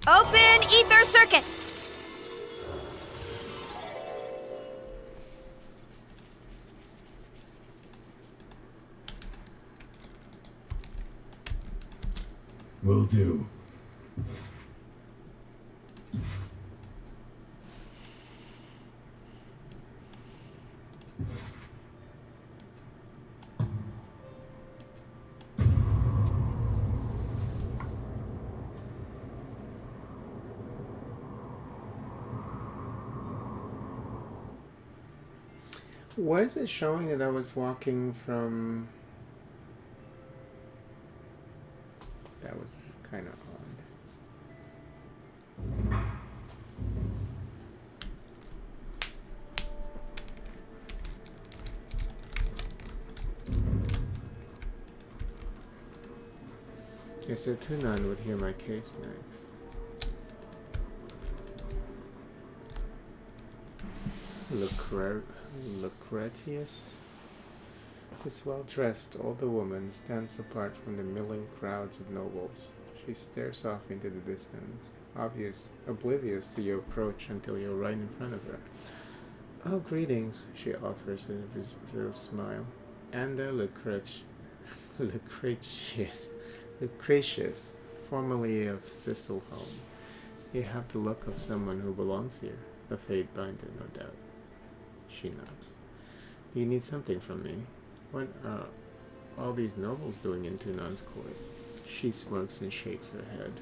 Open ether circuit. Will do. Why is it showing that I was walking from... That was kind of odd. Guess the Tunan would hear my case next. Lucretius? This well-dressed older woman stands apart from the milling crowds of nobles. She stares off into the distance, oblivious to your approach until you're right in front of her. "Oh, greetings," she offers with a reserved smile. "Anda Lucretius, formerly of Thistleholm. You have the look of someone who belongs here. A fade binder, no doubt." She nods. "Do you need something from me? What are all these nobles doing in Tunan's court?" She smirks and shakes her head.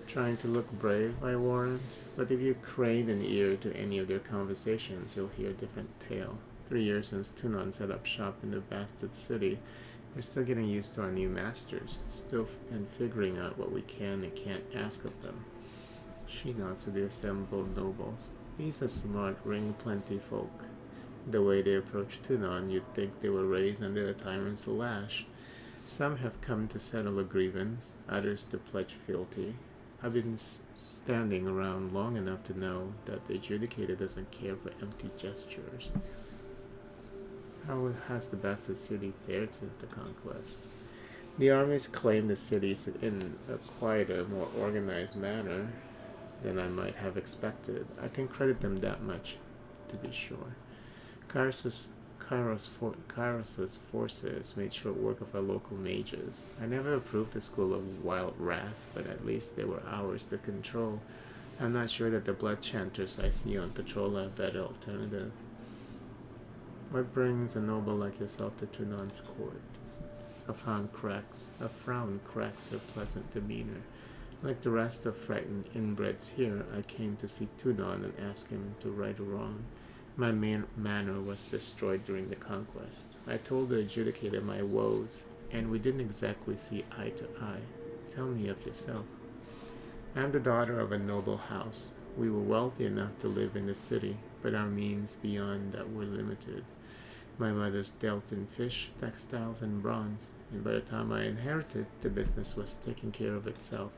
"Trying to look brave, I warrant, but if you crane an ear to any of their conversations, you'll hear a different tale. 3 years since Tunan set up shop in the bastard city, we're still getting used to our new masters, and figuring out what we can and can't ask of them." She nods to the assembled nobles. "These are smart, ring-plenty folk. The way they approach Tunan, you'd think they were raised under the tyrant's lash. Some have come to settle a grievance, others to pledge fealty. I've been standing around long enough to know that the adjudicator doesn't care for empty gestures." "How has the bastard city fared since the conquest?" "The armies claim the cities in a quieter, more organized manner than I might have expected. I can credit them that much, to be sure. Kairos' forces made short work of our local mages. I never approved the school of wild wrath, but at least they were ours to control. I'm not sure that the blood chanters I see on patrol are a better alternative." "What brings a noble like yourself to Tunan's court?" A frown cracks her pleasant demeanor. "Like the rest of frightened inbreds here, I came to see Tunan and ask him to right a wrong. My manor was destroyed during the conquest. I told the adjudicator my woes, and we didn't exactly see eye to eye. Tell me of yourself." "I'm the daughter of a noble house. We were wealthy enough to live in the city, but our means beyond that were limited. My mother's dealt in fish, textiles, and bronze, and by the time I inherited, the business was taking care of itself."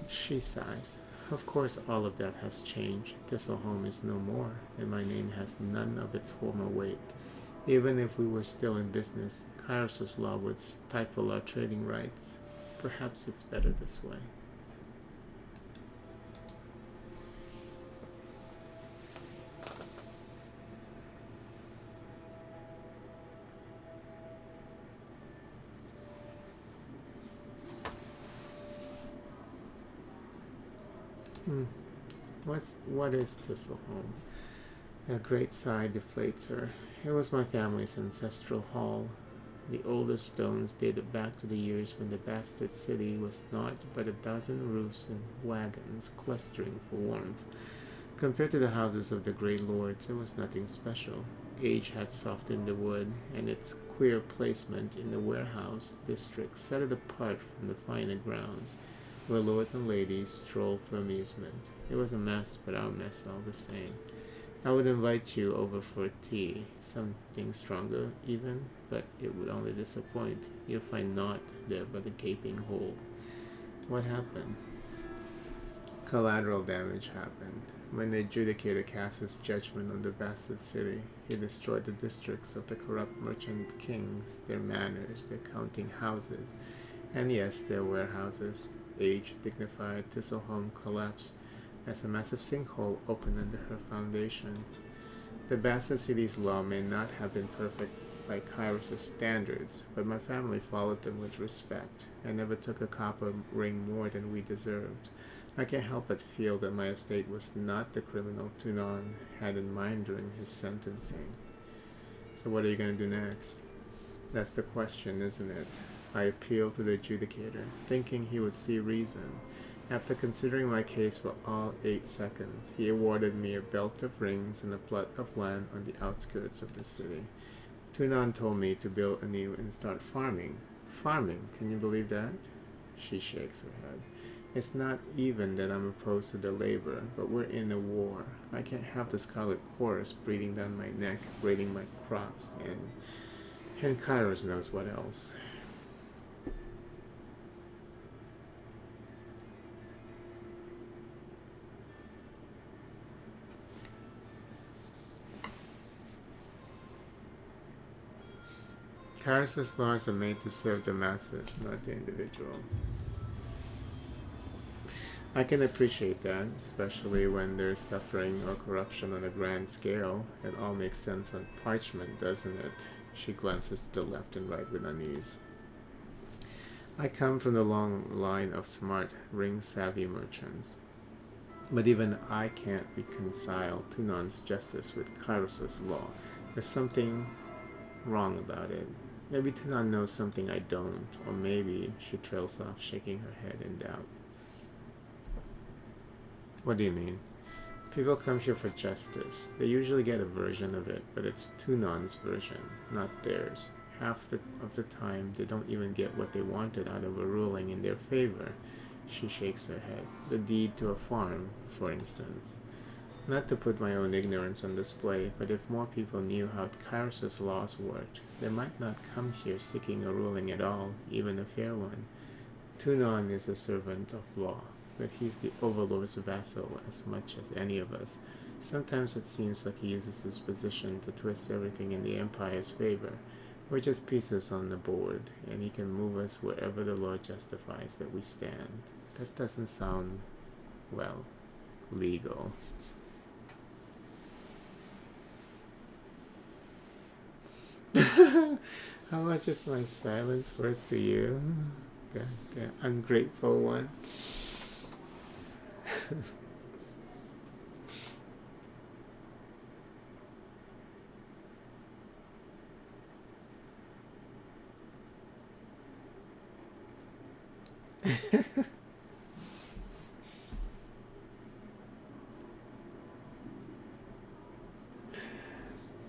She sighs. "Of course all of that has changed. Thistleholm is no more, and my name has none of its former weight. Even if we were still in business, Kairos' law would stifle our trading rights. Perhaps it's better this way." What is Thistleholm? A great sigh deflates her. "It was my family's ancestral hall. The oldest stones dated back to the years when the bastard city was naught but a dozen roofs and wagons clustering for warmth. Compared to the houses of the great lords, it was nothing special. Age had softened the wood, and its queer placement in the warehouse district set it apart from the finer grounds, where lords and ladies strolled for amusement. It was a mess, but our mess all the same. I would invite you over for tea, something stronger even, but it would only disappoint. You'll find naught there but a gaping hole." "What happened?" "Collateral damage happened. When the adjudicator cast his judgment on the bastard city, he destroyed the districts of the corrupt merchant kings, their manors, their counting houses, and yes, their warehouses. age dignified Thistle home collapsed as a massive sinkhole opened under her foundation. The Bassa City's law may not have been perfect by Kairos' standards, but my family followed them with respect and never took a copper ring more than we deserved. I can't help but feel that my estate was not the criminal Tunon had in mind during his sentencing. So what are you going to do next? That's the question, isn't it? I appealed to the adjudicator, thinking he would see reason. After considering my case for all 8 seconds, he awarded me a belt of rings and a plot of land on the outskirts of the city. Tunon told me to build anew and start farming. Farming? Can you believe that? She shakes her head. It's not even that I'm opposed to the labor, but we're in a war. I can't have the scarlet chorus breathing down my neck, raiding my crops, and Kairos knows what else. Kairos' laws are made to serve the masses, not the individual. I can appreciate that, especially when there's suffering or corruption on a grand scale. It all makes sense on parchment, doesn't it? She glances to the left and right with unease. I come from the long line of smart, ring-savvy merchants. But even I can't reconcile Tunon's justice with Kairos' law. There's something wrong about it. Maybe Tunon knows something I don't, or maybe she trails off, shaking her head in doubt. What do you mean? People come here for justice. They usually get a version of it, but it's Tunon's version, not theirs. Half of the time, they don't even get what they wanted out of a ruling in their favor. She shakes her head. The deed to a farm, for instance. Not to put my own ignorance on display, but if more people knew how Kairos' laws worked, they might not come here seeking a ruling at all, even a fair one. Tunon is a servant of law, but he's the overlord's vassal as much as any of us. Sometimes it seems like he uses his position to twist everything in the Empire's favor. We're just pieces on the board, and he can move us wherever the law justifies that we stand. That doesn't sound, well, legal. How much is my silence worth to you? The ungrateful one.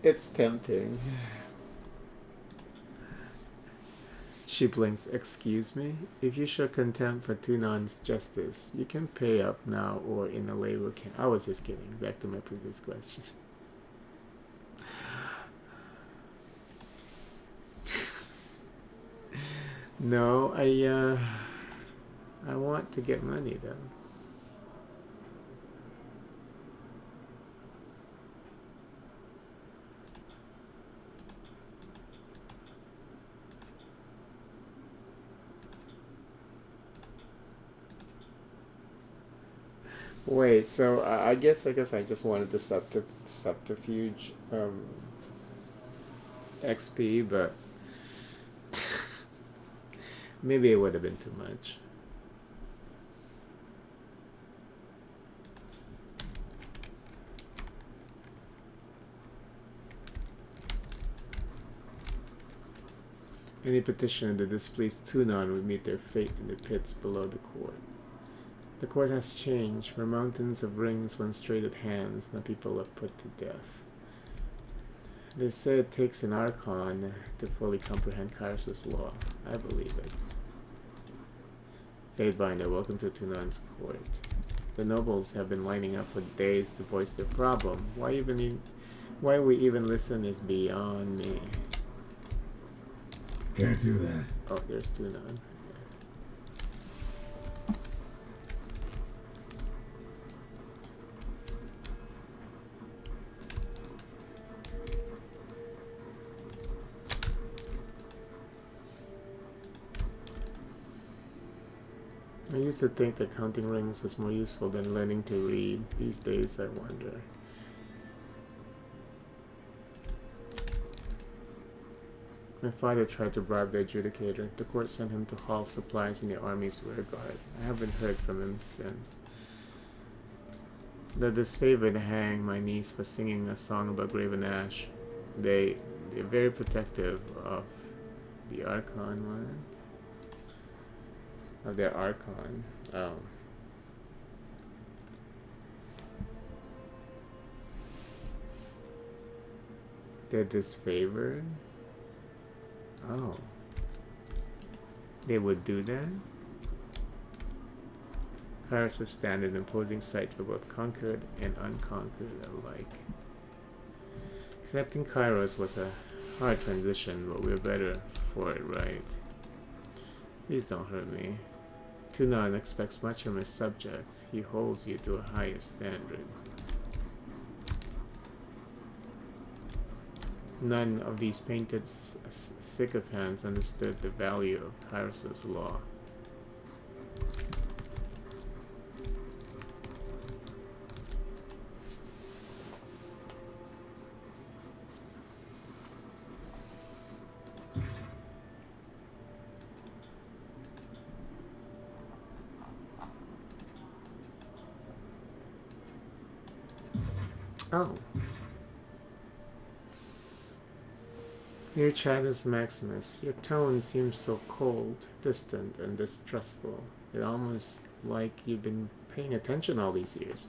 It's tempting. She blinks. Excuse me? If you show contempt for Tunon's justice, you can pay up now or in a labor camp. I was just kidding. Back to my previous question. No, I want to get money though. Wait, so I guess I just wanted the subterfuge XP, but maybe it would have been too much. Any petitioner that displeased Tunon would meet their fate in the pits below the court. The court has changed, where mountains of rings once traded hands, now people are put to death. They say it takes an archon to fully comprehend Kairos' law. I believe it. Fadebinder, welcome to Tunon's court. The nobles have been lining up for days to voice their problem. Why we even listen is beyond me. Can't do that. Oh, there's Tunon. I used to think that counting rings was more useful than learning to read. These days, I wonder. My father tried to bribe the adjudicator. The court sent him to haul supplies in the army's rear guard. I haven't heard from him since. The disfavored hang my niece for singing a song about Graven Ash. They're very protective of the Archon one. Of their Archon. Oh. They're disfavored? Oh. They would do that? Kairos will stand an imposing sight for both conquered and unconquered alike. Accepting Kairos was a hard transition, but we're better for it, right? Please don't hurt me. Tunon expects much from his subjects. He holds you to a higher standard. None of these painted sycophants understood the value of Kairos' law. Oh. Dear Chattis Maximus, your tone seems so cold, distant, and distrustful. It's almost like you've been paying attention all these years.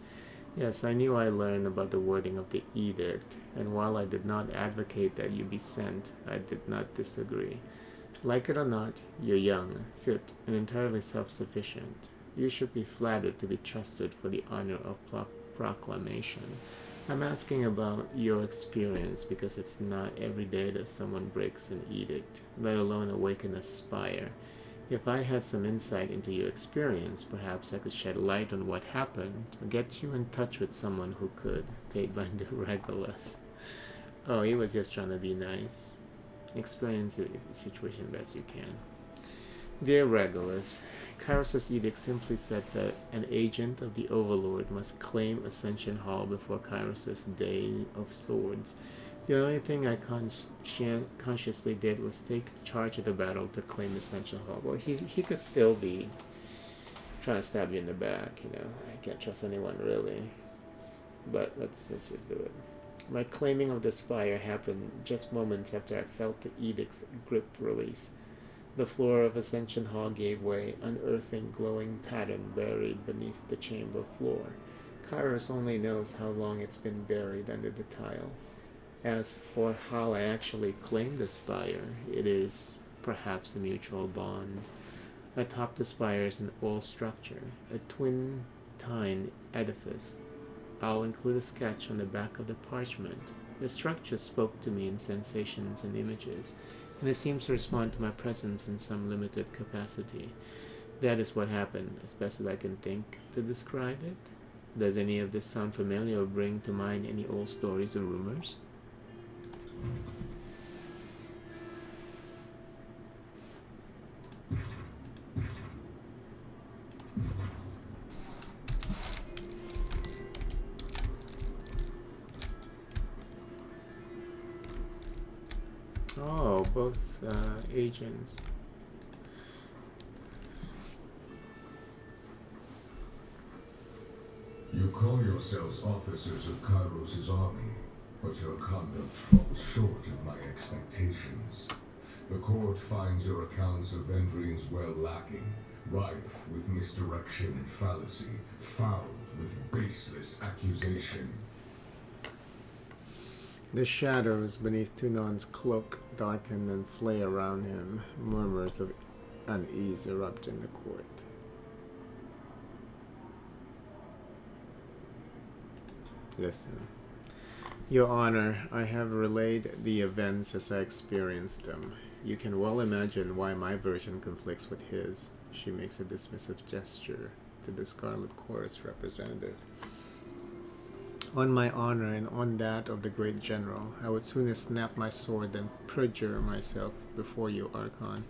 Yes, I knew I learned about the wording of the edict, and while I did not advocate that you be sent, I did not disagree. Like it or not, you're young, fit, and entirely self-sufficient. You should be flattered to be trusted for the honor of proclamation. I'm asking about your experience because it's not every day that someone breaks an edict, let alone awaken a spire. If I had some insight into your experience, perhaps I could shed light on what happened, or get you in touch with someone who could. Fatebinder Regulus. Oh, he was just trying to be nice. Explain the situation best you can. Dear Regulus, Kairos' edict simply said that an agent of the Overlord must claim Ascension Hall before Kairos' Day of Swords. The only thing I consciously did was take charge of the battle to claim Ascension Hall. Well, he could still be trying to stab you in the back, you know. I can't trust anyone, really. But let's just do it. My claiming of the spire happened just moments after I felt the edict's grip release. The floor of Ascension Hall gave way, unearthing glowing pattern buried beneath the chamber floor. Kairos only knows how long it's been buried under the tile. As for how I actually claimed the spire, it is perhaps a mutual bond. Atop the spire is an old structure, a twin-tine edifice. I'll include a sketch on the back of the parchment. The structure spoke to me in sensations and images, and it seems to respond to my presence in some limited capacity. That is what happened, as best as I can think to describe it. Does any of this sound familiar or bring to mind any old stories or rumors? Oh, both agents. You call yourselves officers of Kairos' army, but your conduct falls short of my expectations. The court finds your accounts of Vendrian's well lacking, rife with misdirection and fallacy, fouled with baseless accusation. The shadows beneath Tunon's cloak darken and flare around him. Murmurs of unease erupt in the court. Listen. Your Honor, I have relayed the events as I experienced them. You can well imagine why my version conflicts with his. She makes a dismissive gesture to the Scarlet Chorus representative. On my honor and on that of the great general, I would sooner snap my sword than perjure myself before you, Archon.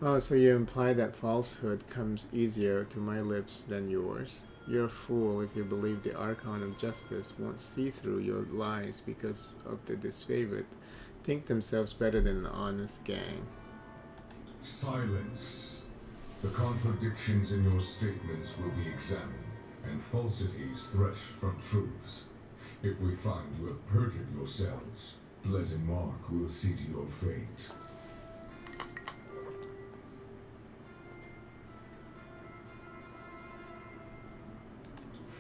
Oh, so you imply that falsehood comes easier to my lips than yours? You're a fool if you believe the Archon of Justice won't see through your lies because of the disfavored think themselves better than an honest gang. Silence. The contradictions in your statements will be examined, and falsities threshed from truths. If we find you have perjured yourselves, Blood and Mark will see to your fate.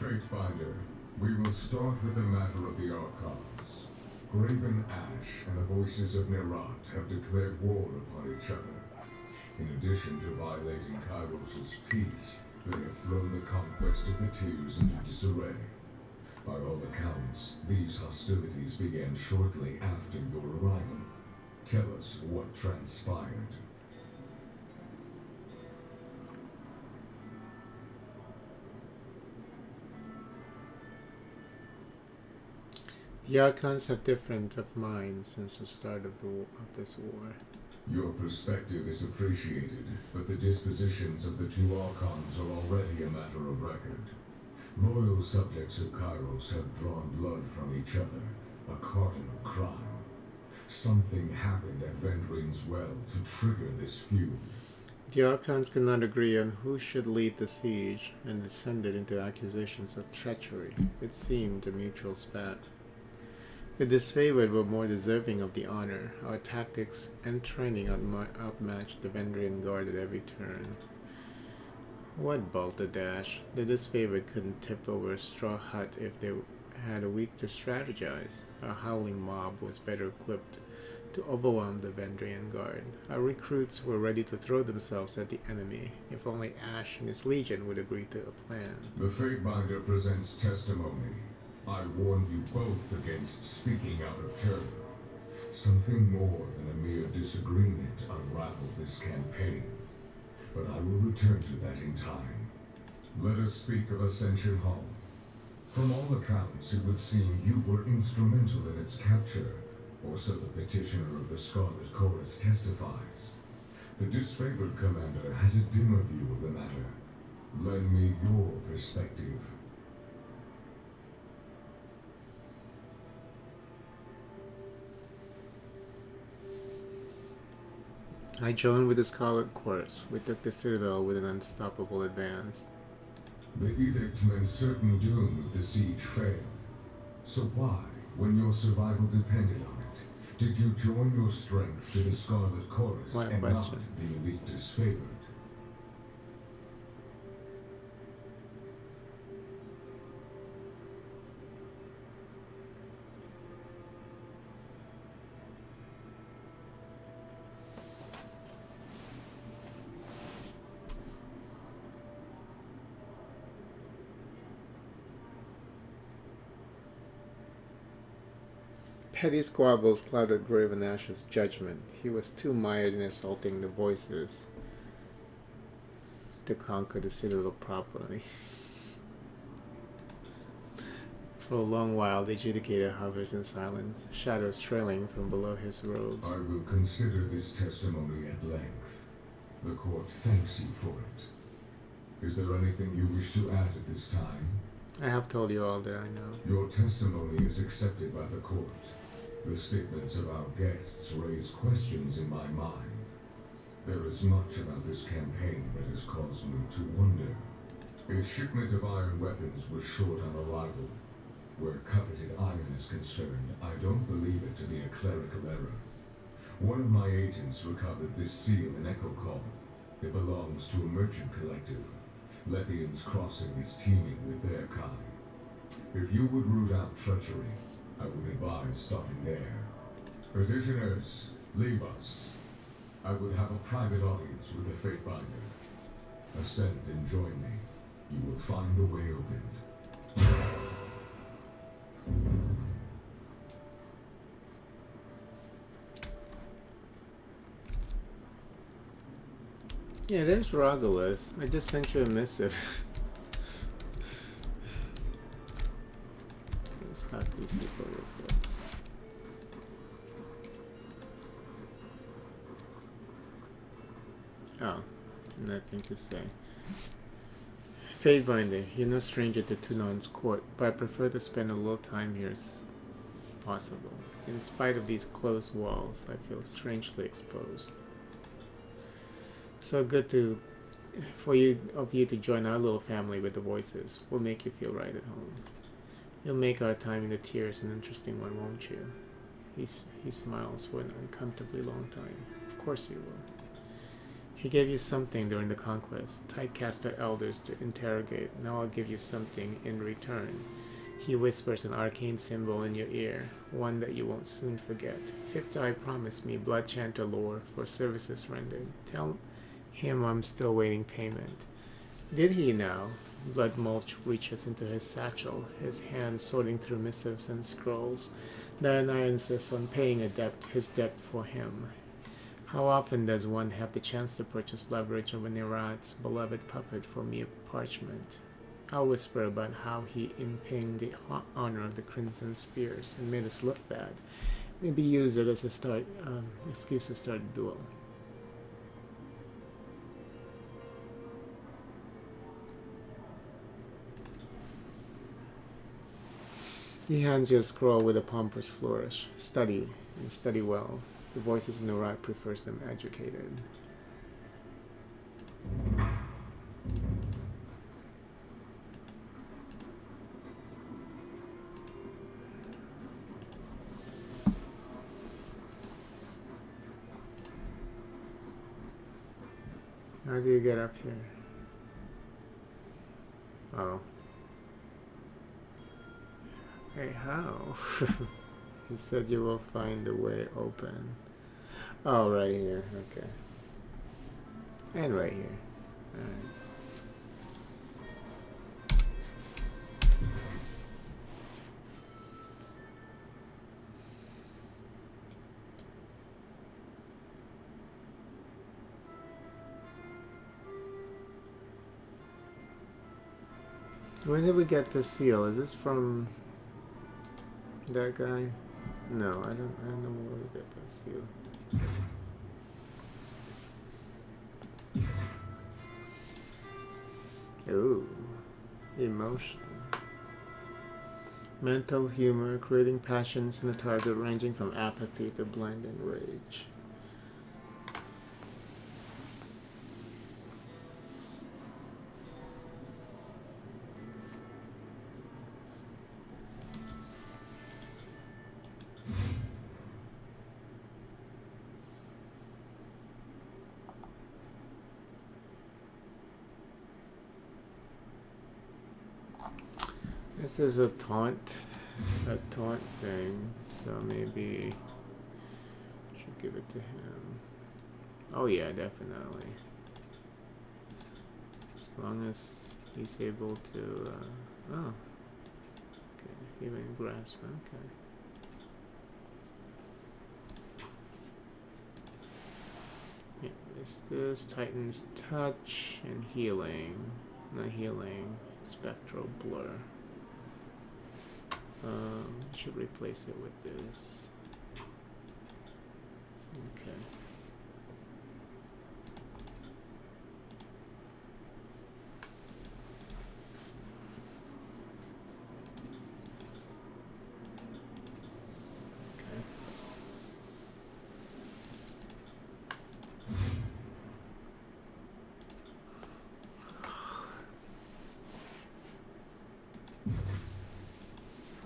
Fatebinder, we will start with the matter of the Archons. Graven Ash and the Voices of Nerat have declared war upon each other. In addition to violating Kairos' peace, they have thrown the conquest of the Tears into disarray. By all accounts, these hostilities began shortly after your arrival. Tell us what transpired. The Archons have different of minds since the start of this war. Your perspective is appreciated, but the dispositions of the two Archons are already a matter of record. Loyal subjects of Kairos have drawn blood from each other, a cardinal crime. Something happened at Vendrian's Well to trigger this feud. The Archons could not agree on who should lead the siege, and descended into accusations of treachery. It seemed a mutual spat. The disfavored were more deserving of the honor. Our tactics and training outmatched the Vendrian Guard at every turn. What balderdash! The disfavored couldn't tip over a straw hut if they had a week to strategize. Our howling mob was better equipped to overwhelm the Vendrian Guard. Our recruits were ready to throw themselves at the enemy, if only Ash and his legion would agree to a plan. The Fatebinder presents testimony. I warn you both against speaking out of turn. Something more than a mere disagreement unraveled this campaign. But I will return to that in time. Let us speak of Ascension Hall. From all accounts, it would seem you were instrumental in its capture, or so the petitioner of the Scarlet Chorus testifies. The disfavored commander has a dimmer view of the matter. Lend me your perspective. I joined with the Scarlet Chorus. We took the Citadel with an unstoppable advance. The edict meant certain doom if the siege failed. So why, when your survival depended on it, did you join your strength to the Scarlet Chorus What a and question. not the elite disfavored? Petty squabbles clouded Graven Ash's judgment. He was too mired in assaulting the voices to conquer the Citadel properly. For a long while, the adjudicator hovers in silence, shadows trailing from below his robes. I will consider this testimony at length. The court thanks you for it. Is there anything you wish to add at this time? I have told you all that I know. Your testimony is accepted by the court. The statements of our guests raise questions in my mind. There is much about this campaign that has caused me to wonder. A shipment of iron weapons was short on arrival. Where coveted iron is concerned, I don't believe it to be a clerical error. One of my agents recovered this seal in Echo Call. It belongs to a merchant collective. Lethian's Crossing is teeming with their kind. If you would root out treachery, I would advise stopping there. Petitioners, leave us. I would have a private audience with the Fatebinder. Ascend and join me. You will find the way opened. Yeah, there's Rogulis. I just sent you a missive. Let's stop these people real quick. Oh, nothing to say. Fatebinder, you're no stranger to Tunon's court, but I prefer to spend a little time here as possible. In spite of these closed walls, I feel strangely exposed. So good for you to join our little family with the voices. We'll make you feel right at home. You'll make our time in the tears an interesting one, won't you? He smiles for an uncomfortably long time. Of course he will. He gave you something during the conquest. Typecast our elders to interrogate. Now I'll give you something in return. He whispers an arcane symbol in your ear, one that you won't soon forget. Fifth Eye promised me blood chanter lore for services rendered. Tell him I'm still waiting payment. Did he now? Blood mulch reaches into his satchel, his hands sorting through missives and scrolls. Tyranny insists on paying his debt for him. How often does one have the chance to purchase leverage over Nerat's beloved puppet for mere parchment? I'll whisper about how he impugned the honor of the Crimson Spears and made us look bad. Maybe use it as a excuse to start a duel. He hands you a scroll with a pompous flourish. Study, and study well. The voices in the right prefers them educated. How do you get up here? Oh. Hey, how? He said you will find the way open. Oh, right here. Okay. And right here. Alright. Where did we get this seal? Is this from that guy? No, I don't know where we got that seal. Ooh, emotion. Mental humor, creating passions in a target ranging from apathy to blinding rage. This is a taunt thing, so maybe I should give it to him. Oh yeah, definitely. As long as he's able to, oh, okay, even grasp, okay. Yeah, this Titan's touch and healing, not healing, spectral blur. Should replace it with this. Okay.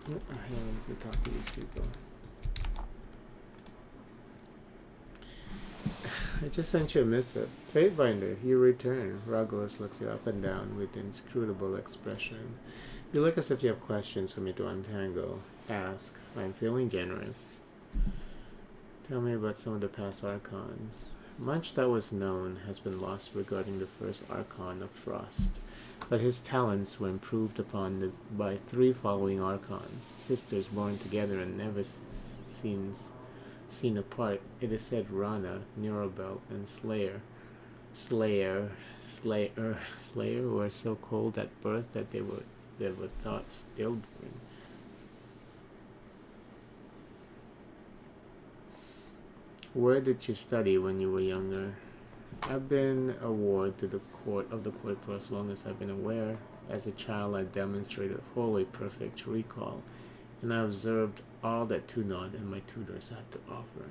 I have to talk to these people. I just sent you a missive. Fatebinder, you return. Ragos looks you up and down with inscrutable expression. You look as if you have questions for me to untangle. Ask. I'm feeling generous. Tell me about some of the past archons. Much that was known has been lost regarding the first archon of Frost, but his talents were improved upon by 3 following archons, sisters born together and never seen apart. It is said Rana, Neurobelt, and Slayer were so cold at birth that they were thought stillborn. Where did you study when you were younger? I've been a ward to the court for as long as I've been aware. As a child, I demonstrated wholly perfect recall, and I observed all that Tunon and my tutors had to offer.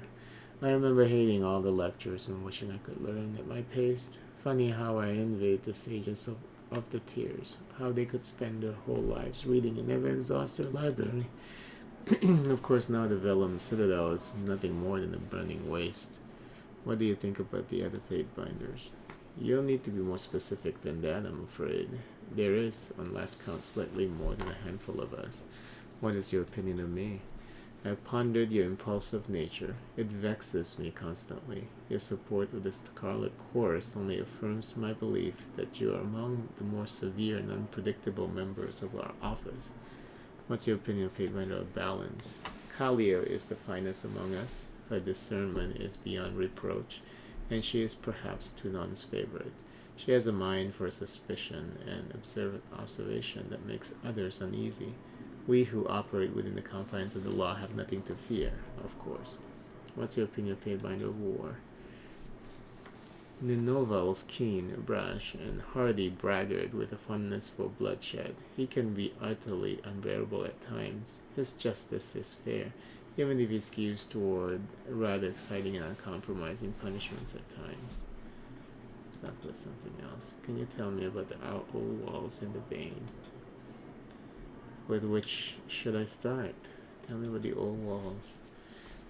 I remember hating all the lectures and wishing I could learn at my pace. Funny how I envied the sages of the tears, how they could spend their whole lives reading and never exhaust their library. Of course, now the Vellum Citadel is nothing more than a burning waste. What do you think about the other fate binders? You'll need to be more specific than that, I'm afraid. There is, on last count, slightly more than a handful of us. What is your opinion of me? I have pondered your impulsive nature. It vexes me constantly. Your support of the Scarlet Course only affirms my belief that you are among the more severe and unpredictable members of our office. What's your opinion of Fatebinder of Balance? Kalia is the finest among us. Her discernment is beyond reproach, and she is perhaps Tunon's favorite. She has a mind for suspicion and observation that makes others uneasy. We who operate within the confines of the law have nothing to fear, of course. What's your opinion of Fatebinder of War? Ninoval's keen, brash, and hardy braggart with a fondness for bloodshed. He can be utterly unbearable at times. His justice is fair, even if he skews toward rather exciting and uncompromising punishments at times. Let's not put something else. Can you tell me about the old walls in the Bane? With which should I start? Tell me about the old walls.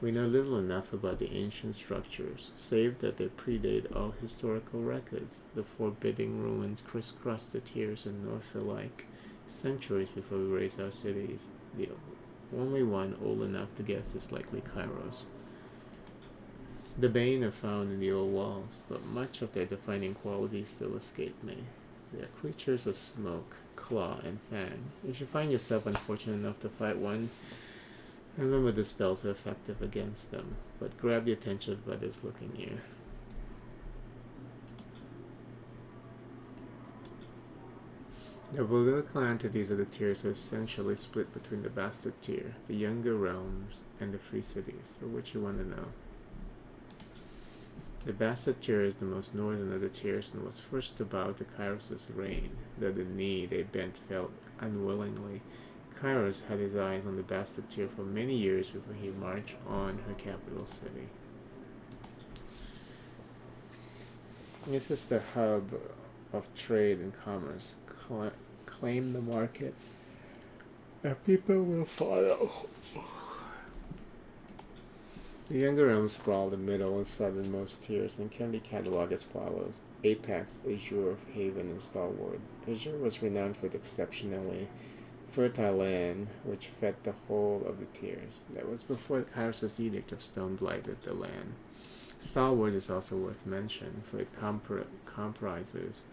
We know little enough about the ancient structures, save that they predate all historical records. The forbidding ruins crisscross the tiers and north alike, centuries before we raised our cities. The only one old enough to guess is likely Kairos. The Bane are found in the old walls, but much of their defining qualities still escape me. They are creatures of smoke, claw, and fang. If you find yourself unfortunate enough to fight one, remember the spells are effective against them, but grab the attention of others looking near. The political entities of the tiers are essentially split between the bastard tier, the younger realms, and the free cities. So what you want to know? The bastard tier is the most northern of the tiers and was first to bow to Kairos' reign, though the knee they bent felt unwillingly. Kairos had his eyes on the bastard tier for many years before he marched on her capital city. This is the hub of trade and commerce. Claim the markets, and people will follow. The younger realms sprawl the middle and southernmost tiers and can be catalogued as follows: Apex, Azure, Haven, and Stalwart. Azure was renowned for its exceptionally fertile land, which fed the whole of the tiers. That was before Kairos' edict of stone blighted the land. Stalwart is also worth mention, for it comprises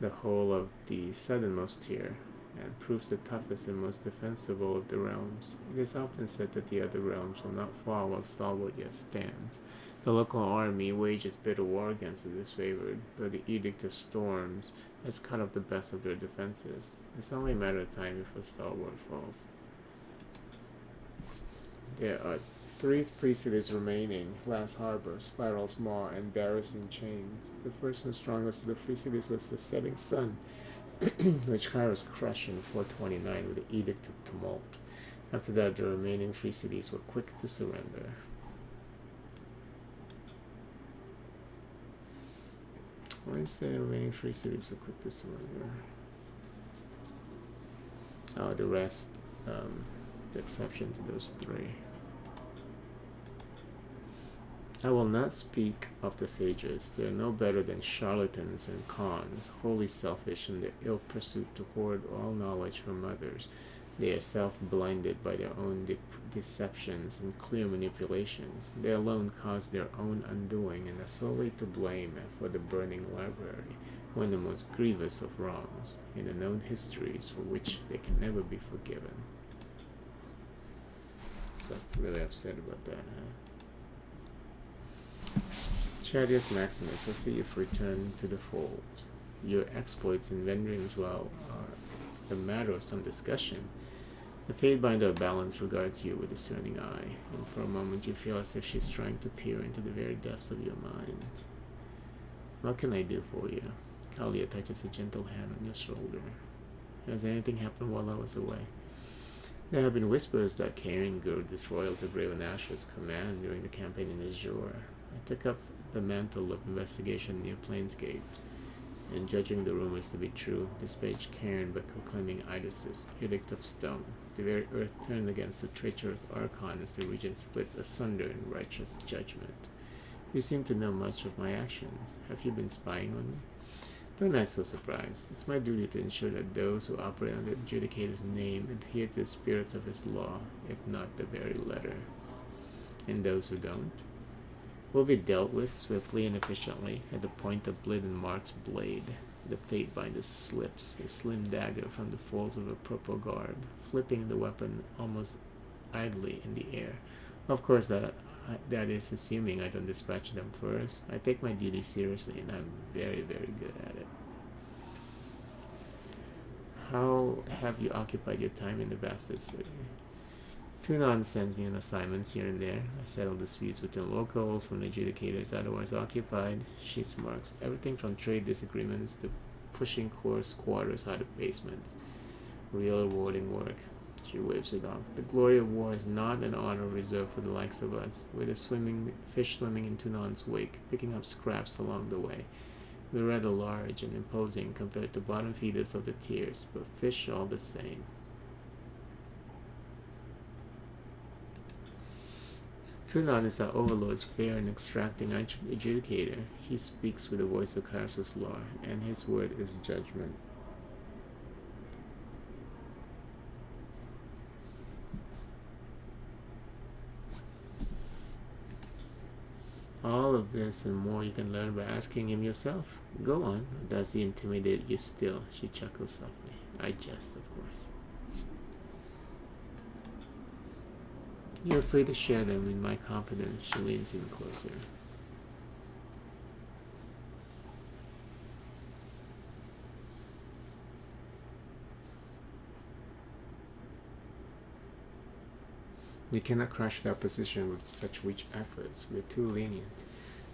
the whole of the southernmost tier, and proves the toughest and most defensible of the realms. It is often said that the other realms will not fall while Stalwart yet stands. The local army wages bitter war against the disfavored, though the Edict of Storms has cut off the best of their defenses. It's only a matter of time before Stalwart falls. There are 3 free cities remaining: Glass Harbor, Spiral's Maw, and Barris in Chains. The first and strongest of the free cities was the Setting Sun, which Kairos crushed in 429 with the Edict of Tumult. After that, the remaining free cities were quick to surrender. Why is the remaining free cities were quick to surrender? Oh, the rest, the exception to those 3. I will not speak of the sages. They are no better than charlatans and cons, wholly selfish in their ill pursuit to hoard all knowledge from others. They are self-blinded by their own deceptions and clear manipulations. They alone cause their own undoing and are solely to blame for the burning library, one of the most grievous of wrongs in the known histories for which they can never be forgiven. So I'm really upset about that, huh? Chadius Maximus, I see you've returned to the fold. Your exploits in Vendrian as well are a matter of some discussion. The Fatebinder of Balance regards you with a discerning eye, and for a moment you feel as if she's trying to peer into the very depths of your mind. What can I do for you? Kalia touches a gentle hand on your shoulder. Has anything happened while I was away? There have been whispers that Karen grew disloyal to Graven Ash's command during the campaign in Azure. I took up the mantle of investigation near Plainsgate, and judging the rumors to be true, dispatched Karen by proclaiming Idus's Edict of Stone. The very earth turned against the treacherous Archon as the region split asunder in righteous judgment. You seem to know much of my actions. Have you been spying on me? Don't act so surprised. It's my duty to ensure that those who operate under the Adjudicator's name adhere to the spirits of his law, if not the very letter. And those who don't will be dealt with swiftly and efficiently. At the point of Blidden Mark's blade, the Fatebinder slips a slim dagger from the folds of a purple garb, flipping the weapon almost idly in the air. Of course, that is assuming I don't dispatch them first. I take my duty seriously, and I'm very, very good at it. How have you occupied your time in the bastard city? Tunon sends me on assignments here and there. I settle disputes between locals when the adjudicator is otherwise occupied. She smirks. Everything from trade disagreements to pushing core squatters out of basements. Real rewarding work. She waves it off. The glory of war is not an honor reserved for the likes of us. We're the fish swimming in Tunon's wake, picking up scraps along the way. We're rather large and imposing compared to bottom feeders of the tiers, but fish all the same. Tunon is our overlord's fair and extracting adjudicator. He speaks with the voice of Kairos' law, and his word is judgment. All of this and more you can learn by asking him yourself. Go on. Does he intimidate you still? She chuckles softly. I jest, of course. You're free to share them in my confidence. She leans in closer. You cannot crush the opposition with such weak efforts. We're too lenient.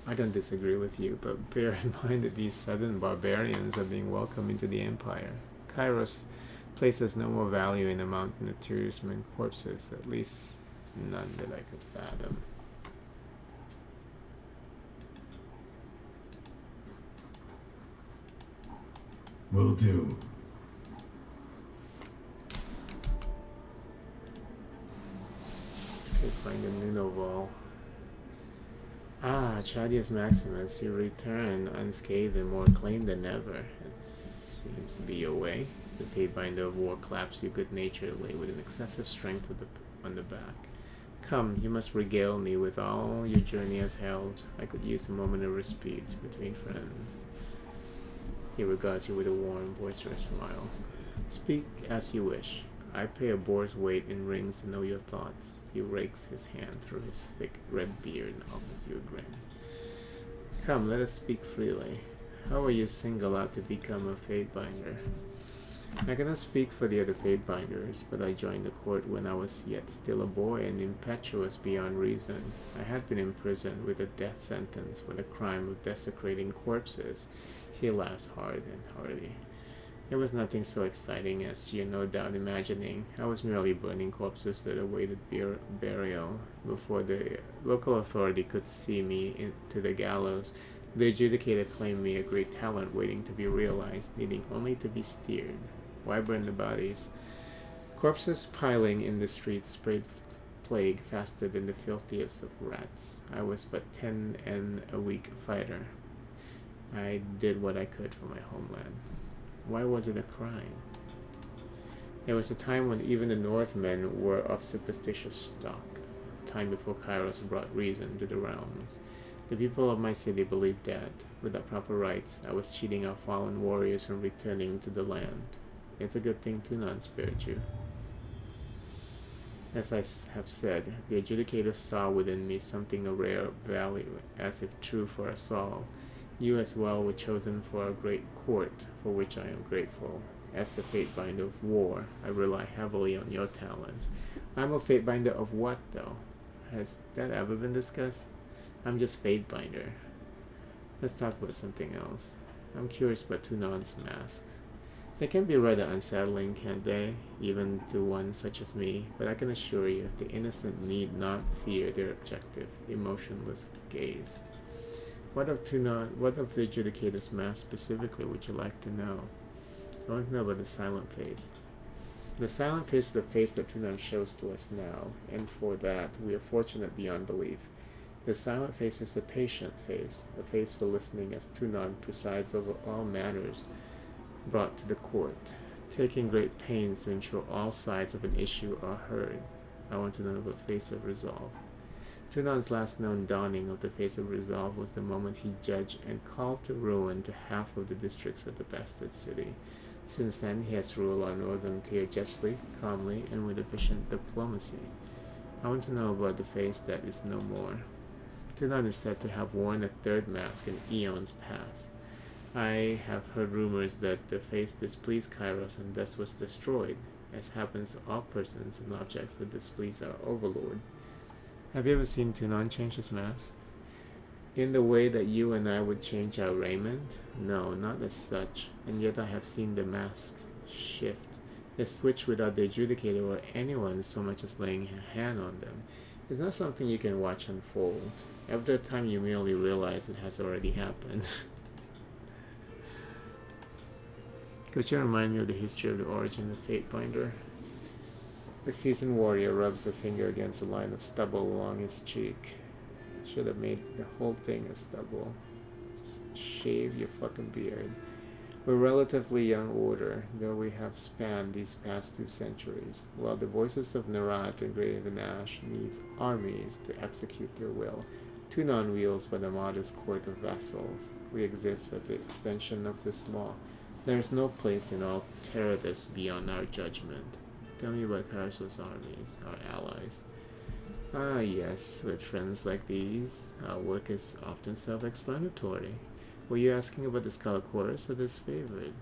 I don't disagree with you, but bear in mind that these southern barbarians are being welcomed into the Empire. Kairos places no more value in the mountain of Tyrisman corpses, at least none that I could fathom. Will do. Okay, find a Nunoval. Ah, Chadius Maximus, you return unscathed and more acclaimed than ever. It seems to be your way. The Pathbinder of War claps you good-naturedly with an excessive strength on the back. Come, you must regale me with all your journey has held. I could use a moment of respite between friends. He regards you with a warm, boisterous smile. Speak as you wish. I pay a boar's weight in rings to know your thoughts. He rakes his hand through his thick red beard and offers you a grin. Come, let us speak freely. How were you singled out to become a Fatebinder? I cannot speak for the other Fatebinders, but I joined the court when I was yet still a boy and impetuous beyond reason. I had been imprisoned with a death sentence for the crime of desecrating corpses. He laughs hard and hearty. It was nothing so exciting as you're no doubt imagining. I was merely burning corpses that awaited burial. Before the local authority could see me into the gallows, the adjudicator claimed me a great talent waiting to be realized, needing only to be steered. Why burn the bodies? Corpses piling in the streets spread plague faster than the filthiest of rats. I was but 10 and a weak fighter. I did what I could for my homeland. Why was it a crime? There was a time when even the Northmen were of superstitious stock, a time before Kairos brought reason to the realms. The people of my city believed that, without proper rites, I was cheating our fallen warriors from returning to the land. It's a good thing Tunon spared you. As I have said, the adjudicator saw within me something of rare value, as if true for us all. You as well were chosen for a great court, for which I am grateful. As the Fatebinder of War, I rely heavily on your talents. I'm a Fatebinder of what, though? Has that ever been discussed? I'm just Fatebinder. Let's talk about something else. I'm curious about Tunan's masks. They can be rather unsettling, can't they? Even to one such as me, but I can assure you, the innocent need not fear their objective, emotionless gaze. What of the adjudicator's mask specifically would you like to know? I want to know about the silent face. The silent face is the face that Tunan shows to us now, and for that we are fortunate beyond belief. The silent face is a patient face, a face for listening as Tunan presides over all matters brought to the court, taking great pains to ensure all sides of an issue are heard. I want to know about face of resolve. Tunan's last known dawning of the face of resolve was the moment he judged and called to ruin to half of the districts of the bastard city. Since then, he has ruled our northern tier justly, calmly, and with efficient diplomacy. I want to know about the face that is no more. Tunan is said to have worn a third mask in eons past. I have heard rumors that the face displeased Kairos and thus was destroyed, as happens to all persons and objects that displease our overlord. Have you ever seen Tunan change his mask? In the way that you and I would change our raiment? No, not as such, and yet I have seen the masks shift. They switch without the adjudicator or anyone so much as laying a hand on them. It's not something you can watch unfold. After a time you merely realize it has already happened. Could you remind me of the history of the origin of Fatebinder? The seasoned warrior rubs a finger against a line of stubble along his cheek. Should have made the whole thing a stubble. Just shave your fucking beard. We're relatively young order, though we have spanned these past 2 centuries, while the voices of Narat and Graven Ash needs armies to execute their will. Tunan wields but a modest court of vassals. We exist at the extension of this law. There is no place in all Teradus beyond our judgment. Tell me about Kairos' armies, our allies. Ah yes, with friends like these, our work is often self-explanatory. Were you asking about the Scarlet Chorus or this favored?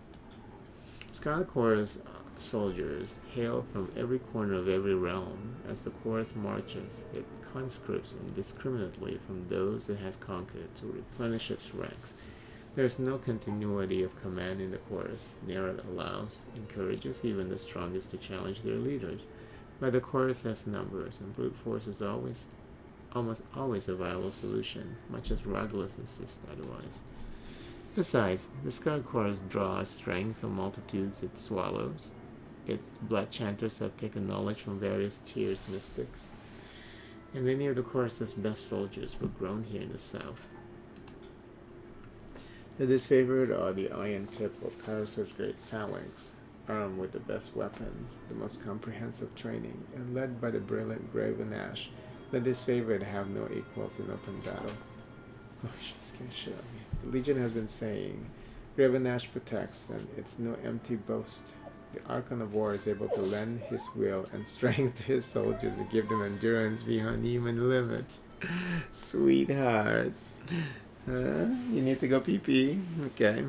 Scarlet Chorus soldiers hail from every corner of every realm. As the chorus marches, it conscripts indiscriminately from those it has conquered to replenish its ranks. There is no continuity of command in the chorus. Narod allows, encourages even the strongest to challenge their leaders. But the chorus has numbers, and brute force is almost always a viable solution, much as Regulus insists otherwise. Besides, the Scarlet Chorus draws strength from multitudes it swallows. Its blood chanters have taken knowledge from various tiers mystics, and many of the chorus's best soldiers were grown here in the south. The disfavored are the iron tip of Kairos' great phalanx, armed with the best weapons, the most comprehensive training, and led by the brilliant Graven Ash. The disfavored have no equals in open battle. Oh, she's scared shit out of me. The Legion has been saying, Graven Ash protects, and it's no empty boast. The Archon of War is able to lend his will and strength to his soldiers and give them endurance beyond human limits. Sweetheart. You need to go pee-pee. Okay.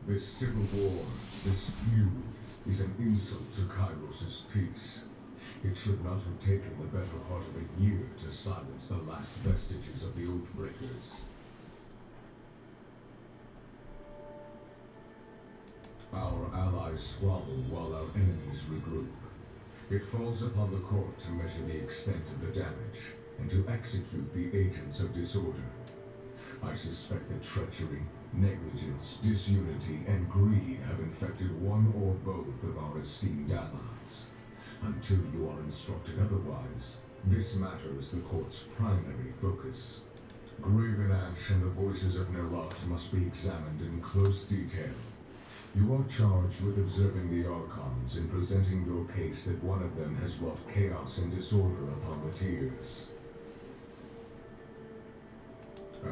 This civil war, this feud, is an insult to Kairos' peace. It should not have taken the better part of a year to silence the last vestiges of the Oathbreakers. Our allies squabble while our enemies regroup. It falls upon the court to measure the extent of the damage and to execute the agents of disorder. I suspect that treachery, negligence, disunity, and greed have infected one or both of our esteemed allies. Until you are instructed otherwise, this matter is the court's primary focus. Graven Ash and the voices of Nerat must be examined in close detail. You are charged with observing the Archons and presenting your case that one of them has wrought chaos and disorder upon the Tiers.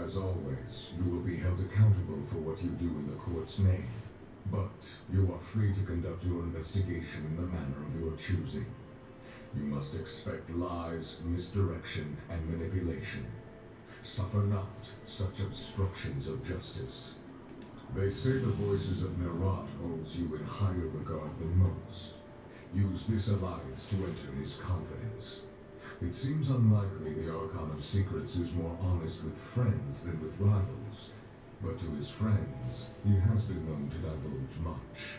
As always, you will be held accountable for what you do in the court's name, but you are free to conduct your investigation in the manner of your choosing. You must expect lies, misdirection, and manipulation. Suffer not such obstructions of justice. They say the voices of Nerat holds you in higher regard than most. Use this alliance to enter his confidence. It seems unlikely the Archon of Secrets is more honest with friends than with rivals, but to his friends, he has been known to divulge much.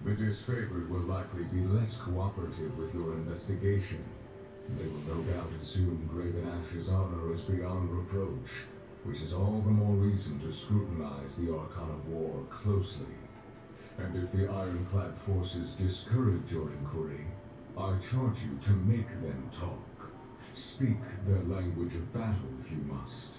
The disfavored will likely be less cooperative with your investigation. They will no doubt assume Graven Ash's honor is beyond reproach, which is all the more reason to scrutinize the Archon of War closely. And if the ironclad forces discourage your inquiry, I charge you to make them talk. Speak their language of battle if you must.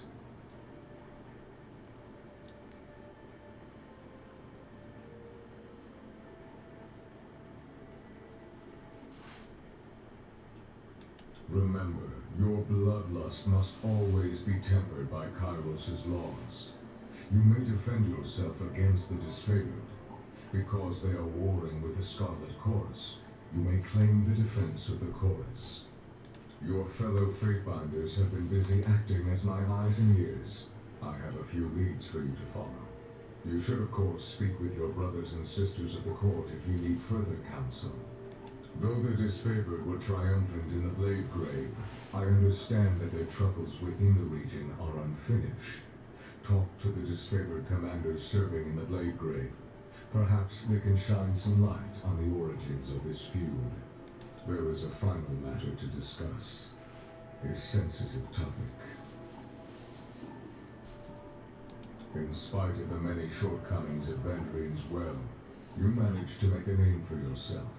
Remember, your bloodlust must always be tempered by Kairos' laws. You may defend yourself against the disfavored. Because they are warring with the Scarlet Chorus, you may claim the defense of the Chorus. Your fellow Fatebinders have been busy acting as my eyes and ears. I have a few leads for you to follow. You should, of course, speak with your brothers and sisters of the court if you need further counsel. Though the disfavored were triumphant in the Blade Grave, I understand that their troubles within the region are unfinished. Talk to the disfavored commanders serving in the Blade Grave. Perhaps they can shine some light on the origins of this feud. There is a final matter to discuss. A sensitive topic. In spite of the many shortcomings of Vendrian's well, you managed to make a name for yourself.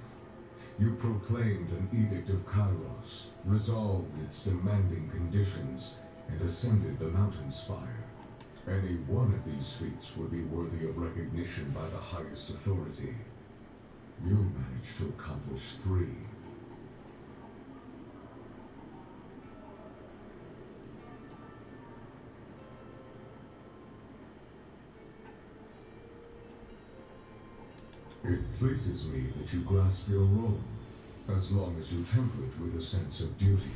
You proclaimed an Edict of Kairos, resolved its demanding conditions, and ascended the mountain spire. Any one of these feats would be worthy of recognition by the highest authority. You managed to accomplish 3. It pleases me that you grasp your role, as long as you temper it with a sense of duty.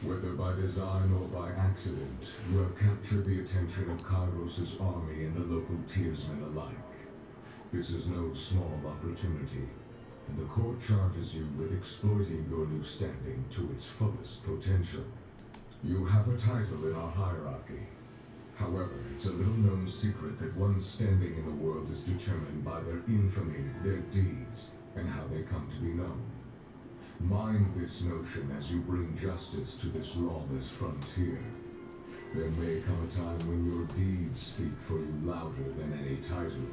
Whether by design or by accident, you have captured the attention of Kairos' army and the local Tiersmen alike. This is no small opportunity, and the court charges you with exploiting your new standing to its fullest potential. You have a title in our hierarchy. However, it's a little-known secret that one's standing in the world is determined by their infamy, their deeds, and how they come to be known. Mind this notion as you bring justice to this lawless frontier. There may come a time when your deeds speak for you louder than any title.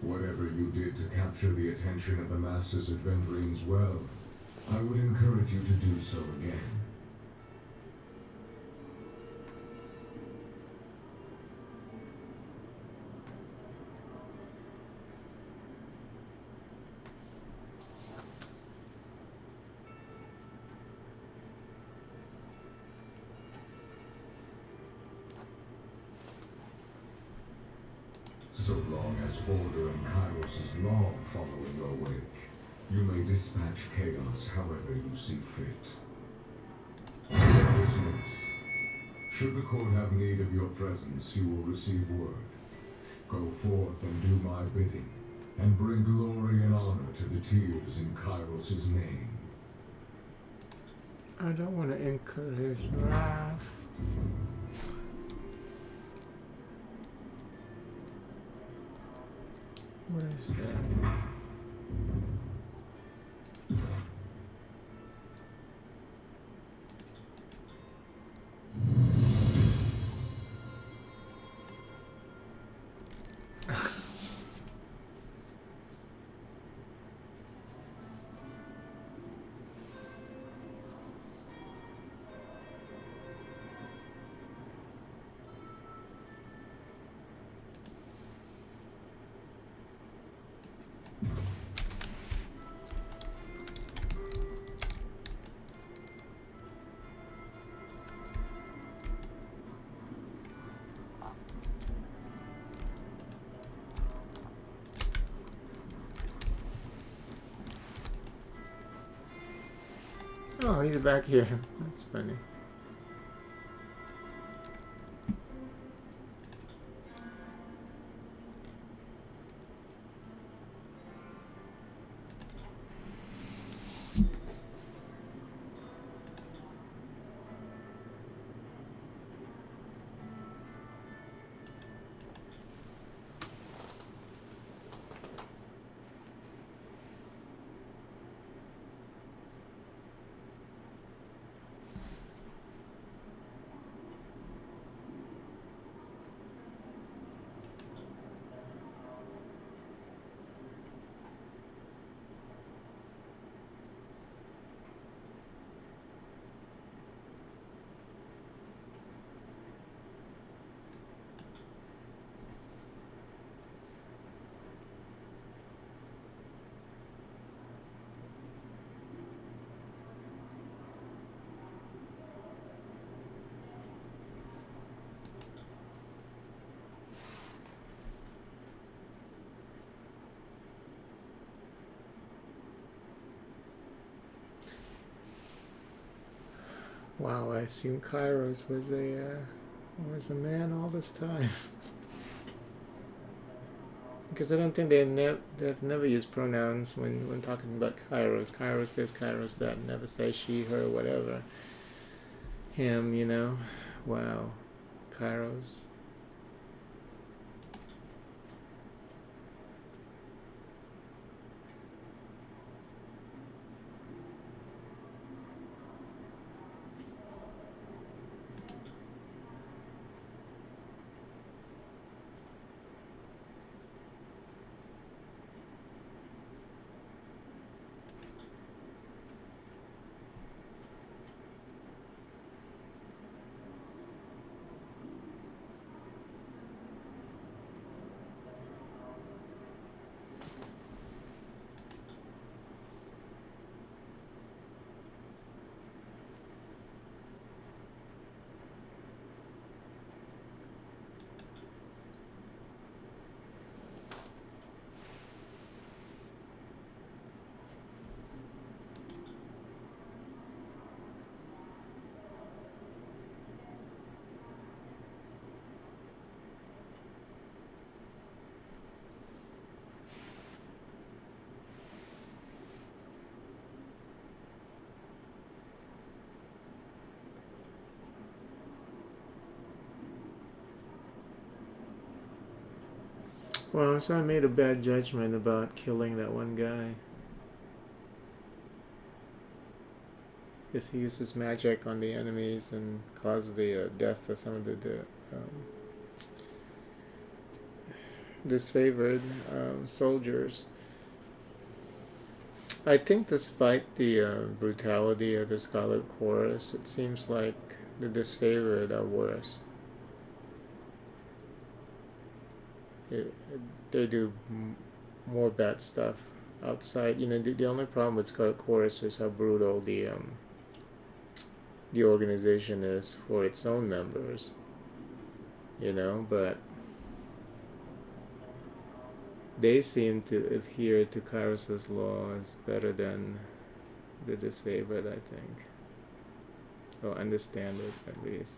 Whatever you did to capture the attention of the masses at Vendreen's Well, I would encourage you to do so again. So long as order and Kairos' law follow in your wake, you may dispatch chaos however you see fit. Dismiss. Should the court have need of your presence, you will receive word. Go forth and do my bidding, and bring glory and honor to the tears in Kairos' name. I don't want to incur his wrath. Where is that? Oh, he's back here. That's funny. Wow, I assumed Kairos was a man all this time. Because I don't think they've never used pronouns when talking about Kairos. Kairos this, Kairos that. Never say she, her, whatever. Him, you know. Wow, Kairos. Well, so I made a bad judgment about killing that one guy. Because he uses magic on the enemies and caused the death of some of the disfavored soldiers. I think, despite the brutality of the Scarlet Chorus, it seems like the disfavored are worse. It, they do more bad stuff outside. The only problem with Scarlet Chorus is how brutal the organization is for its own members. But they seem to adhere to Kairos' laws better than the disfavored, I think. Or understand it, at least.